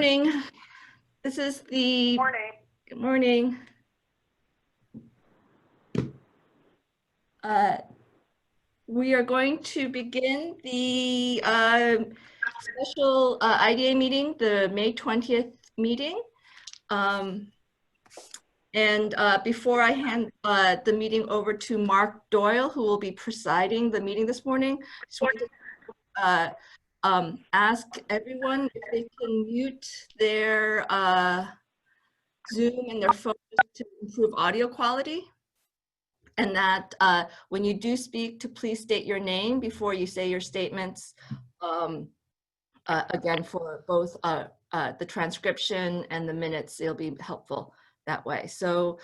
Morning. This is the Morning. good morning. We are going to begin the special IDA meeting, the May 20th meeting. Before I hand the meeting over to Mark Doyle, who will be presiding the meeting this morning, I just wanted to ask everyone if they can mute their Zoom and their phone to improve audio quality. And that when you do speak, to please state your name before you say your statements. Again, for both the transcription and the minutes, it'll be helpful that way. So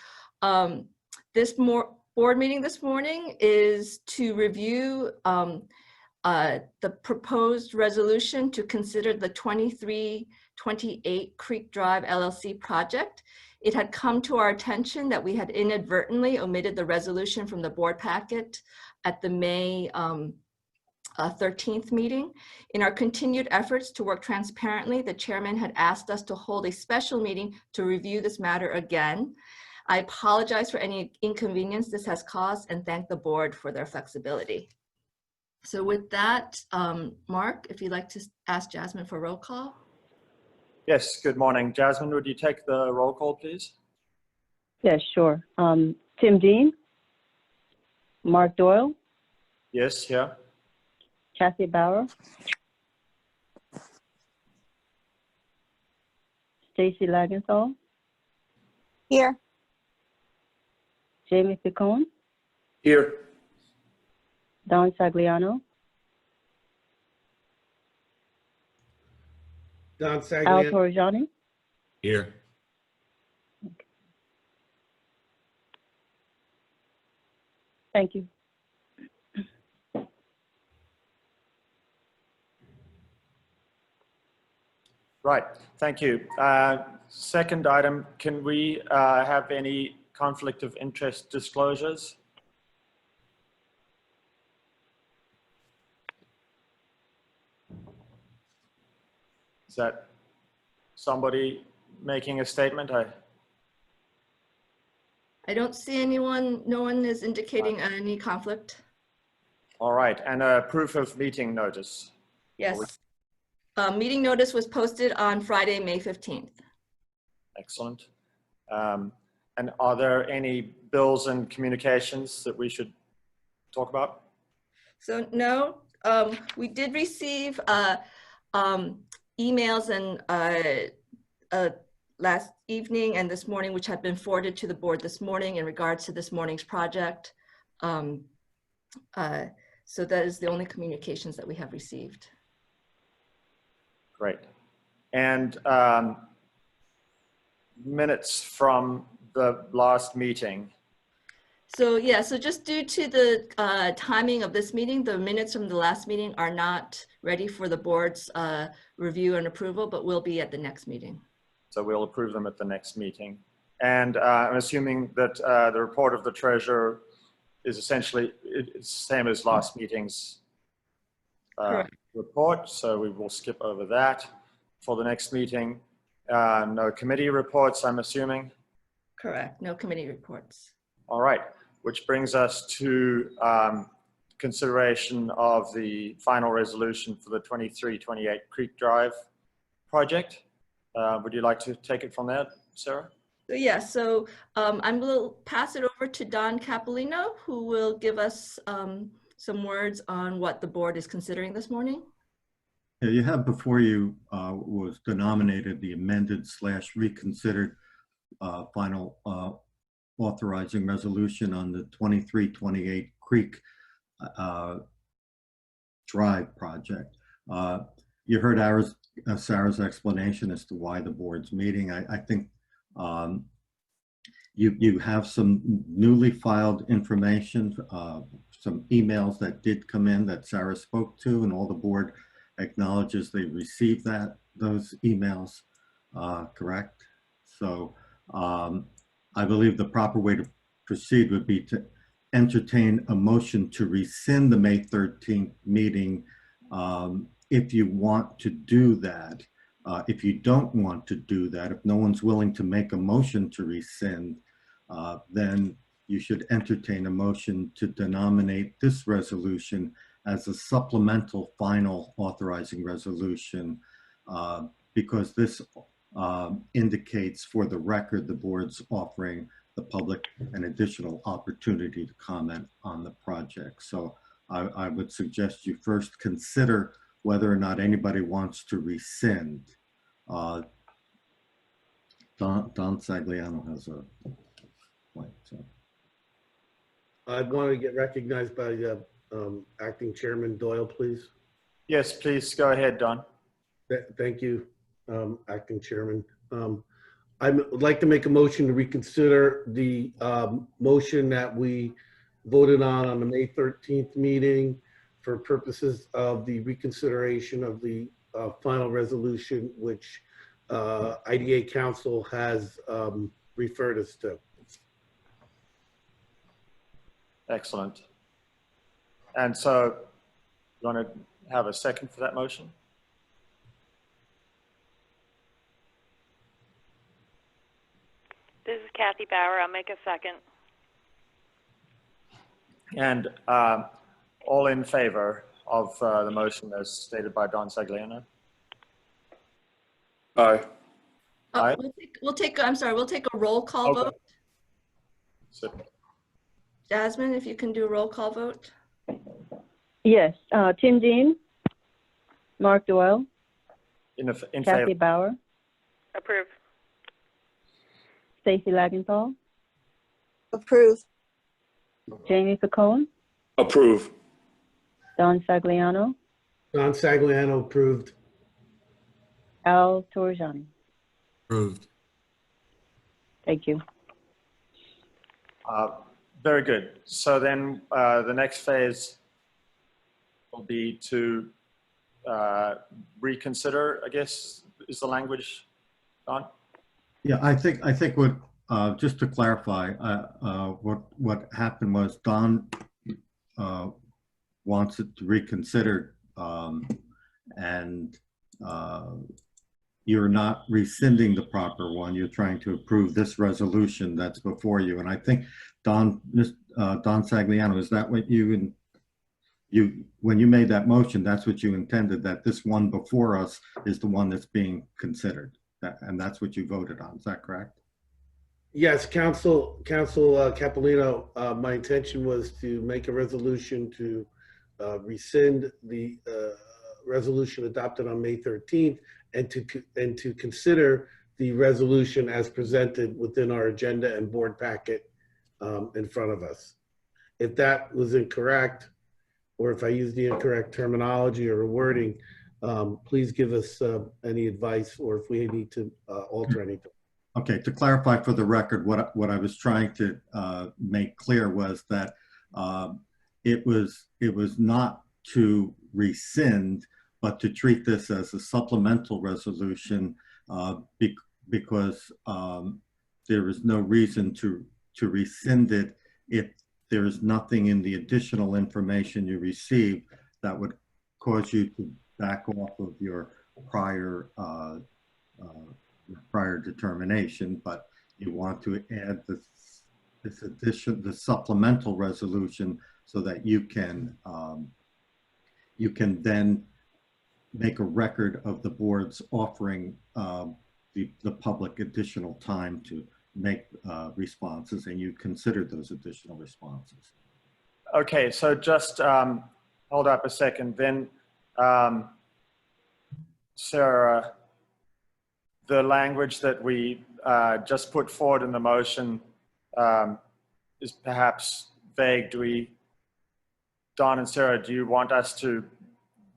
this board meeting this morning is to review the proposed resolution to consider the 2328 Creek Drive LLC project. It had come to our attention that we had inadvertently omitted the resolution from the board packet at the May 13th meeting. In our continued efforts to work transparently, the chairman had asked us to hold a special meeting to review this matter again. I apologize for any inconvenience this has caused and thank the board for their flexibility. So with that, Mark, if you'd like to ask Jasmine for roll call. Yes, good morning. Jasmine, would you take the roll call, please? Yes, sure. Tim Dean? Mark Doyle? Yes, here. Kathy Bauer? Stacy Lagenthal? Here. Jamie Picone? Here. Don Sagliano? Don Al Sagliano. Torrigiani? Here. Okay. Thank you. Right, thank you. Second item, can we have any conflict of interest disclosures? Is that somebody making a statement? I don't see anyone, no one is indicating any conflict. All right, and a proof of meeting notice. Yes. Meeting notice was posted on Friday, May 15th. Excellent. And are there any bills and communications that we should talk about? So no, we did receive emails and last evening and this morning, which had been forwarded to the board this morning in regards to this morning's project. So that is the only communications that we have received. Great. And minutes from the last meeting. So yeah, so just due to the timing of this meeting, the minutes from the last meeting are not ready for the board's review and approval, but will be at the next meeting. So we'll approve them at the next meeting. And I'm assuming that the report of the treasurer is essentially it's the same as last meeting's report. So we will skip over that for the next meeting. No committee reports, I'm assuming. Correct, no committee reports. All right, which brings us to consideration of the final resolution for the 2328 Creek Drive project. Would you like to take it from there, Sarah? So yeah, so I'm going to pass it over to Don Capolino, who will give us some words on what the board is considering this morning. Yeah, you have before you was denominated the amended / reconsidered final authorizing resolution on the 2328 Creek Drive project. You heard Sarah's explanation as to why the board's meeting. I think you have some newly filed information, some emails that did come in that Sarah spoke to, and all the board acknowledges they received those emails, correct? So I believe the proper way to proceed would be to entertain a motion to rescind the May 13th meeting. If you want to do that, If you don't want to do that, if no one's willing to make a motion to rescind, then you should entertain a motion to denominate this resolution as a supplemental final authorizing resolution, because this indicates for the record the board's offering the public an additional opportunity to comment on the project. So I would suggest you first consider whether or not anybody wants to rescind. Don Sagliano has a point. So. I want to get recognized by Acting Chairman Doyle, please. Yes, please go ahead, Don. Thank you, Acting Chairman. I would like to make a motion to reconsider the motion that we voted on the May 13th meeting for purposes of the reconsideration of the final resolution, which IDA Council has referred us to. Excellent. And so you want to have a second for that motion? This is Kathy Bauer. I'll make a second. And all in favor of the motion as stated by Don Sagliano? Aye. Aye. We'll take a roll call Okay. vote. So, Jasmine, if you can do a roll call vote. Yes, Tim Dean, Mark Doyle, in Kathy favor. Bauer, Approve. Stacy Lagenthal, Approve. Jamie Picone, Approve. Don Sagliano, Don Sagliano approved. Al Torrigiani. Approved. Thank you. Very good. So then the next phase will be to reconsider, I guess, is the language, Don? Yeah, I think what just to clarify, what happened was Don wants it to reconsider, and you're not rescinding the proper one. You're trying to approve this resolution that's before you. And I think Don Sagliano, is that what when you made that motion, that's what you intended, that this one before us is the one that's being considered, and that's what you voted on. Is that correct? Yes, Council Capolino, my intention was to make a resolution to rescind the resolution adopted on May 13th and to consider the resolution as presented within our agenda and board packet in front of us. If that was incorrect, or if I used the incorrect terminology or wording, please give us any advice, or if we need to alter anything. Okay, to clarify for the record, what I was trying to make clear was that it was not to rescind, but to treat this as a supplemental resolution because there is no reason to rescind it if there is nothing in the additional information you receive that would cause you to back off of your prior determination, but you want to add this addition, the supplemental resolution, so that you can then make a record of the board's offering the public additional time to make responses, and you consider those additional responses. Okay, so just hold up a second. Then, Sarah, the language that we just put forward in the motion is perhaps vague. Don and Sarah, do you want us to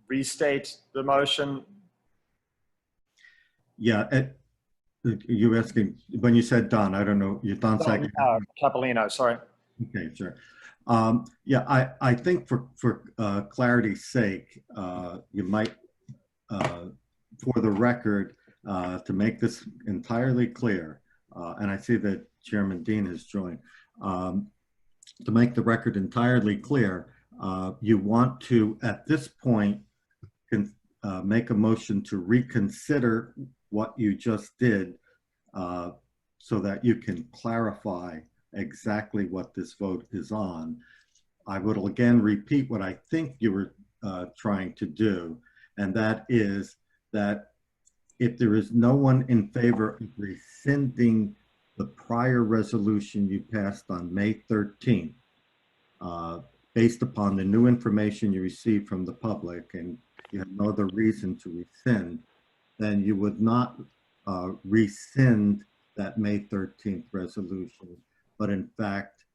restate the motion? Yeah, you're asking, when you said Don, I don't know, you're Don Sagliano. Capolino, sorry. Okay, sure. Yeah, I think for clarity's sake, you might, for the record, to make this entirely clear, and I see that Chairman Dean has joined, to make the record entirely clear, you want to, at this point, make a motion to reconsider what you just did so that you can clarify exactly what this vote is on. I would again repeat what I think you were trying to do, and that is that if there is no one in favor of rescinding the prior resolution you passed on May 13th, based upon the new information you received from the public and you have no other reason to rescind, then you would not rescind that May 13th resolution. But in fact,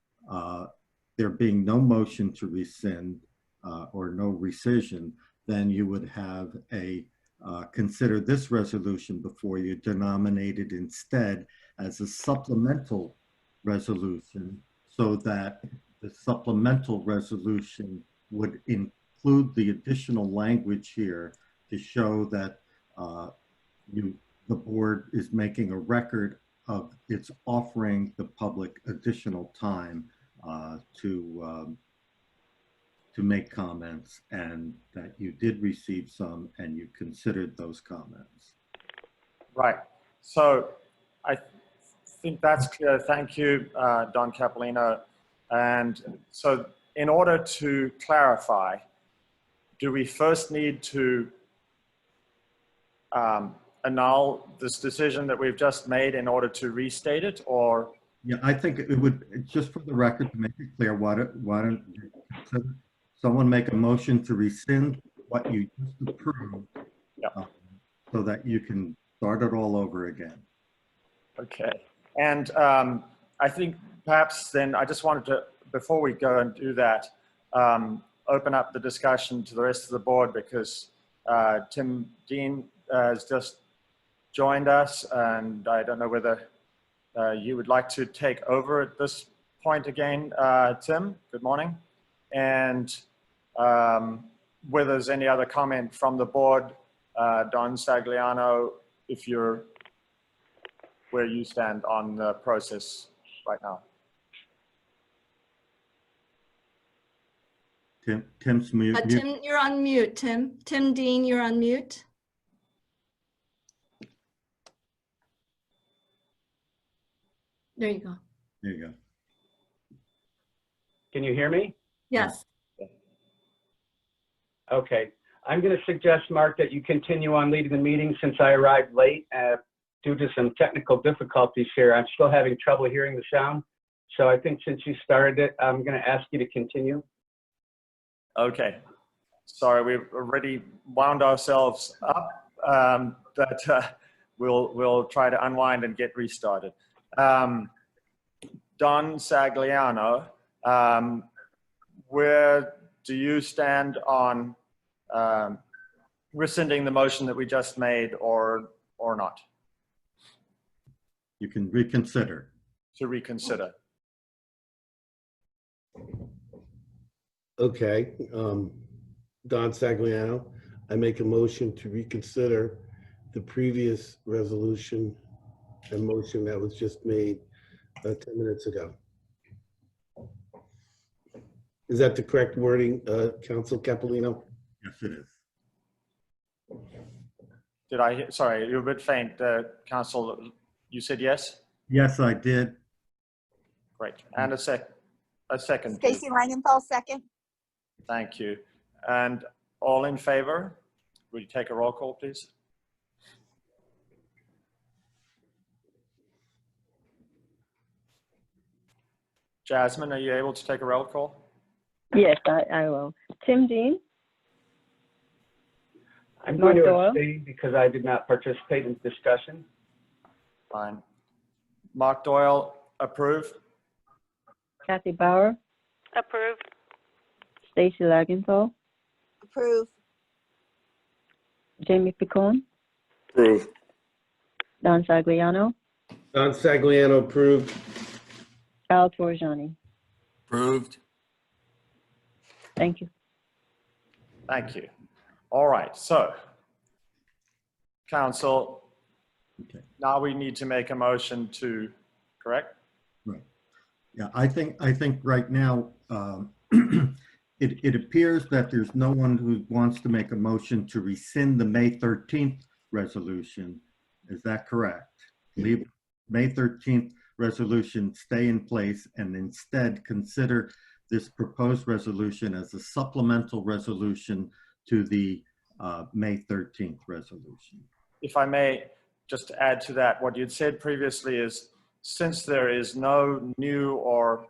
there being no motion to rescind or no rescission, then you would have a consider this resolution before you, denominated instead as a supplemental resolution, so that the supplemental resolution would include the additional language here to show that the board is making a record of its offering the public additional time to make comments, and that you did receive some and you considered those comments. Right. So I think that's clear. Thank you, Don Capolino. And so in order to clarify, do we first need to annul this decision that we've just made in order to restate it, or? Yeah, I think it would, just for the record, to make it clear, why don't someone make a motion to rescind what you just approved, so that you can start it all over again. Okay. And I think perhaps then I just wanted to, before we go and do that, open up the discussion to the rest of the board, because Tim Dean has just joined us, and I don't know whether you would like to take over at this point again. Tim, good morning. And whether there's any other comment from the board, Don Sagliano, if you're where you stand on the process right now. Tim's mute. Tim, you're on mute, Tim. Tim Dean, you're on mute. There you go. There you go. Can you hear me? Yes. Okay. I'm going to suggest, Mark, that you continue on leading the meeting since I arrived late due to some technical difficulties here. I'm still having trouble hearing the sound. So I think since you started it, I'm going to ask you to continue. Okay. Sorry, we've already wound ourselves up, but we'll try to unwind and get restarted. Don Sagliano, where do you stand on rescinding the motion that we just made, or not? You can reconsider. To reconsider. Okay, Don Sagliano, I make a motion to reconsider the previous resolution and motion that was just made 10 minutes ago. Is that the correct wording, Council Capolino? Yes, it is. Did I hear, sorry, you're a bit faint, Council. You said yes? Yes, I did. Great. And a second. Stacy Langenthal, second. Thank you. And all in favor? Would you take a roll call, please? Jasmine, are you able to take a roll call? Yes, I will. Tim Dean, I'm going to Doyle? abstain because I did not participate in the discussion. Fine. Mark Doyle, approve? Kathy Bauer, Approve. Stacy Lagenthal, Approve. Jamie Picone, Approve. Don Sagliano, Don Sagliano, approved. Al Torjani. Approved. Thank you. Thank you. All right, so Council, Okay. now we need to make a motion to, correct? Right. Yeah, I think right now, it appears that there's no one who wants to make a motion to rescind the May 13th resolution. Is that correct? Leave May 13th resolution stay in place and instead consider this proposed resolution as a supplemental resolution to the May 13th resolution. If I may just add to that, what you'd said previously is, since there is no new or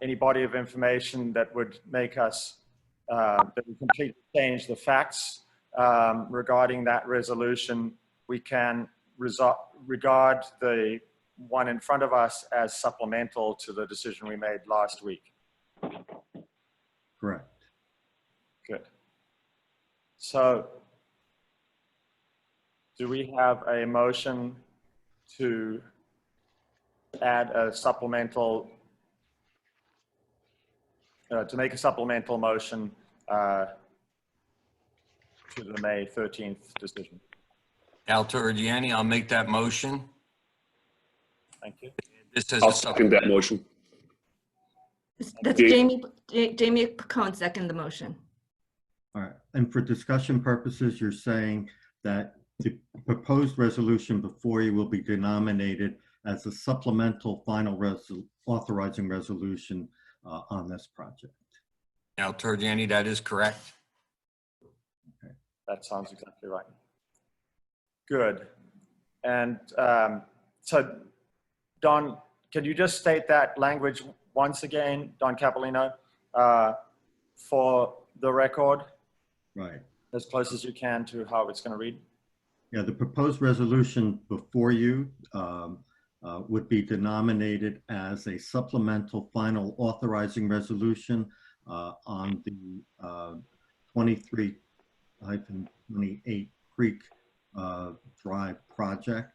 any body of information that would make us, that would completely change the facts regarding that resolution, we can regard the one in front of us as supplemental to the decision we made last week. Correct. Good. So, do we have a motion to add a supplemental, to make a supplemental motion to the May 13th decision? Al Torrigiani, I'll make that motion. Thank you. This is I'll second that motion. That's Jamie Picone second the motion. All right. And for discussion purposes, you're saying that the proposed resolution before you will be denominated as a supplemental final authorizing resolution on this project. Al Torrigiani, that is correct. That sounds exactly right. Good. And so, Don, can you just state that language once again, Don Capolino, for the record? Right. As close as you can to how it's going to read. Yeah, the proposed resolution before you would be denominated as a supplemental final authorizing resolution on the 23-28 Creek Drive project,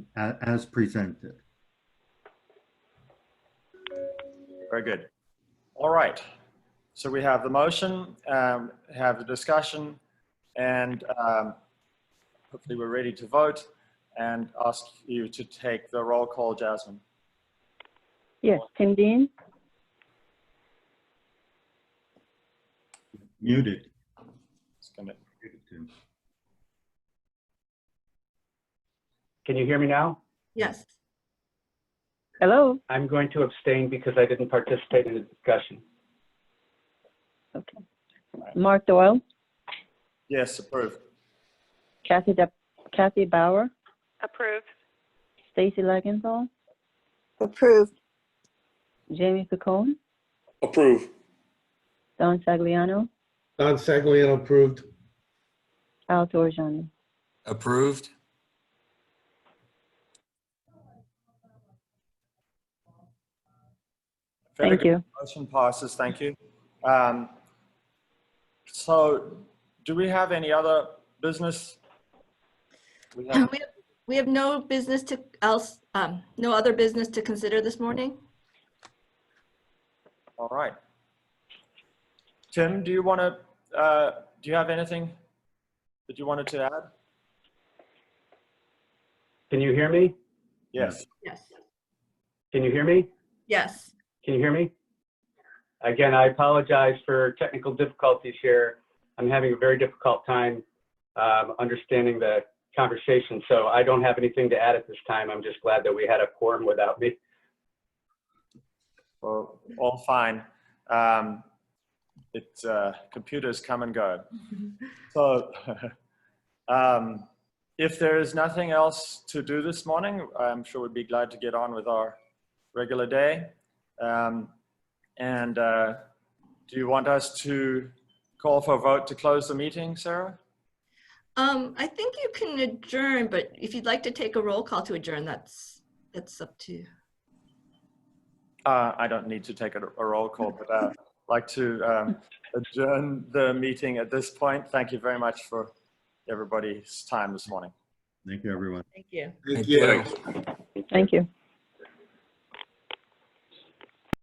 and as presented. Very good. All right. So we have the motion, have the discussion, and hopefully we're ready to vote, and ask you to take the roll call, Jasmine. Yes, Tim Dean, Muted. It's gonna, Can you hear me now? Yes. hello? I'm going to abstain because I didn't participate in the discussion. Okay. Mark Doyle, yes, approved. Kathy Bauer, Approved. Stacy Legenthal, Approved. Jamie Picone, Approve. Don Sagliano, Don Sagliano approved. Al Torrigiani. Approved. Very Thank good. you. Motion passes, thank you. So do we have any other business? We have no business to else, no other business to consider this morning. All right. Tim, do you want to, do you have anything that you wanted to add? Can you hear me? Yes. Yes. Can you hear me? Yes. Can you hear me? Again, I apologize for technical difficulties here. I'm having a very difficult time understanding the conversation, so I don't have anything to add at this time. I'm just glad that we had a quorum without me. Well, all fine. Computers come and go. So if there is nothing else to do this morning, I'm sure we'd be glad to get on with our regular day. Do you want us to call for a vote to close the meeting, Sarah? I think you can adjourn, but if you'd like to take a roll call to adjourn, that's up to you. I don't need to take a roll call, but I'd like to adjourn the meeting at this point. Thank you very much for everybody's time this morning. Thank you, everyone. Thank you. Thank you. Thank you. Thank you.